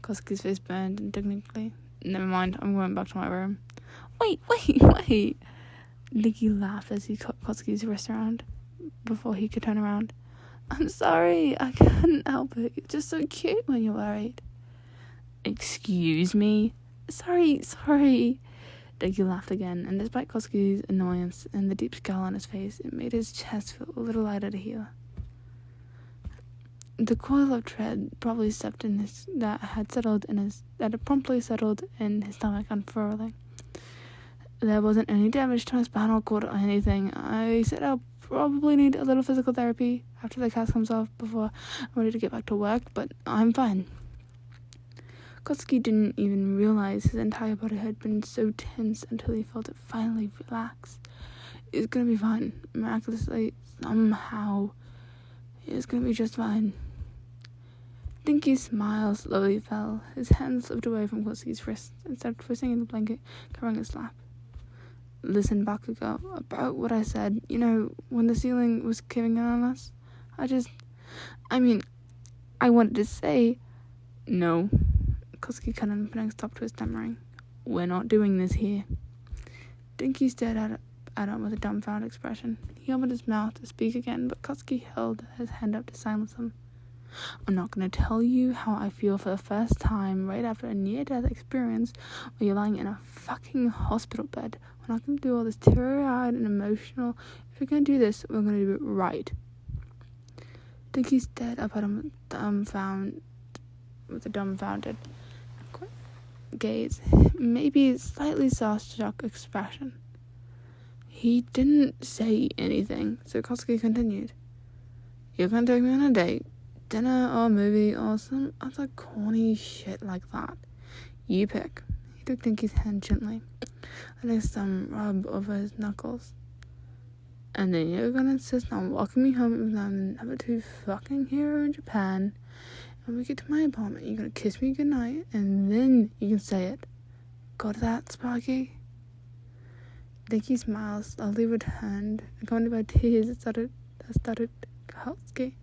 C: Koski's face burned indignantly. Never mind, I'm going back to my room. Wait! Nniky laughed as he caught Koski's wrist around before he could turn around. I'm sorry, I couldn't help it. You're just so cute when you're worried. Excuse me? Sorry. Nniky laughed again, and despite Koski's annoyance and the deep scowl on his face, it made his chest feel a little lighter to hear. The coil of dread probably stepped in his that had promptly settled in his stomach unfurling. There wasn't any damage to my spinal cord or anything. I said I'll probably need a little physical therapy after the cast comes off before I'm ready to get back to work, but I'm fine. Koski didn't even realize his entire body had been so tense until he felt it finally relax. It's gonna be fine. Miraculously, somehow, it's gonna be just fine. Nniky's smile slowly fell. His hand slipped away from Koski's wrist and started twisting in the blanket covering his lap. Listen, Bakugo, about what I said, when the ceiling was caving in on us, I wanted to say, no. Koski cut in, putting a stop to his stammering. We're not doing this here. Nniky stared at him with a dumbfounded expression. He opened his mouth to speak again, but Koski held his hand up to silence him. I'm not going to tell you how I feel for the first time right after a near-death experience where you're lying in a fucking hospital bed. We're not going to do all this teary-eyed and emotional. If we're going to do this, we're going to do it right. Nniky stared up at him with a dumbfounded gaze, maybe slightly starstruck expression. He didn't say anything, so Koski continued. You're going to take me on a date, dinner or movie or some other corny shit like that. You pick. He took Nniky's hand gently, letting some rub over his knuckles. And then you're gonna insist on walking me home even though I'm number 2 fucking hero in Japan. When we get to my apartment, you're gonna kiss me goodnight, and then you can say it. Got that, Sparky? Nniky's smile slowly returned, accompanied by tears that started Koski.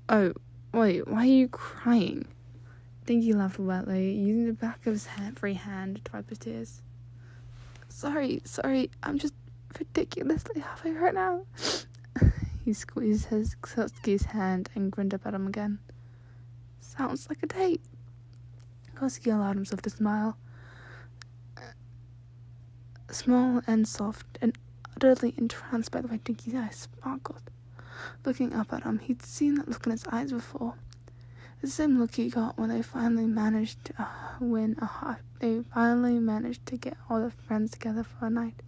C: Oh, wait, why are you crying? Nniky laughed wetly, using the back of his free hand to wipe his tears. Sorry, I'm just ridiculously happy right now. He squeezed Koski's hand and grinned up at him again. Sounds like a date. Koski allowed himself to smile. Small and soft and utterly entranced by the way Nniky's eyes sparkled. Looking up at him, he'd seen that look in his eyes before. The same look he got when they finally managed to get all their friends together for a night.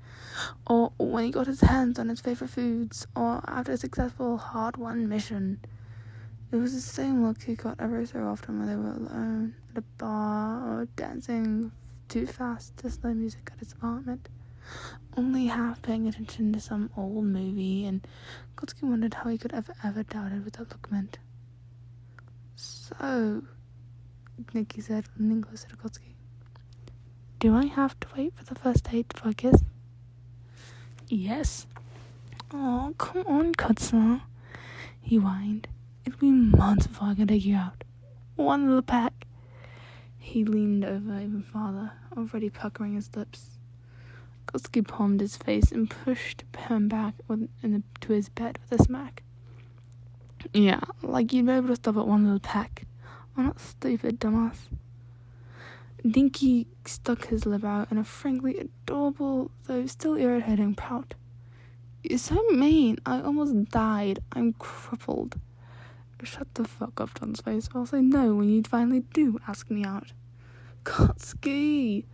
C: Or when he got his hands on his favorite foods, or after a successful hard-won mission. It was the same look he got every so often when they were alone at a bar or dancing too fast to slow music at his apartment, only half paying attention to some old movie, and Kotsky wondered how he could ever doubt it without looking. So, Nniky said, leaning closer to Kotsky, do I have to wait for the first date for a kiss? Yes. Oh, come on, Kotsky, he whined. It'll be months before I can take you out. One little peck. He leaned over even farther, already puckering his lips. Kotsky palmed his face and pushed him back to his bed with a smack. Yeah, like you'd be able to stop at one little peck. I'm not stupid, dumbass. Nniky stuck his lip out in a frankly adorable, though still irritating pout. You're so mean. I almost died. I'm crippled. Shut the fuck up, John's face. I'll say no when you finally do ask me out. Kotsky!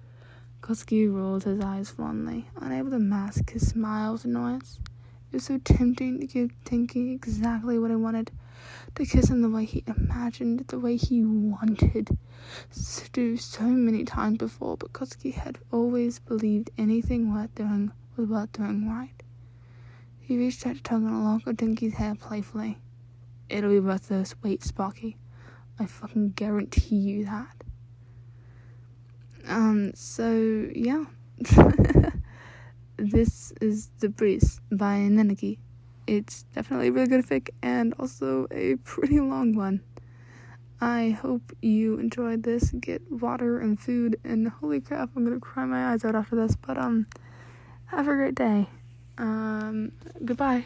C: Kotsky rolled his eyes fondly, unable to mask his smile with annoyance. It was so tempting to give Nniky exactly what he wanted, to kiss him the way he imagined, the way he wanted to do so many times before, but Kotsky had always believed anything worth doing was worth doing right. He reached out to tug on a lock of Nniky's hair playfully. It'll be worth the wait, Sparky. I fucking guarantee you that. So, yeah. This is The Breeze by Nniky. It's definitely a really good fic and also a pretty long one. I hope you enjoyed this. Get water and food, and holy crap, I'm gonna cry my eyes out after this. But have a great day. Goodbye.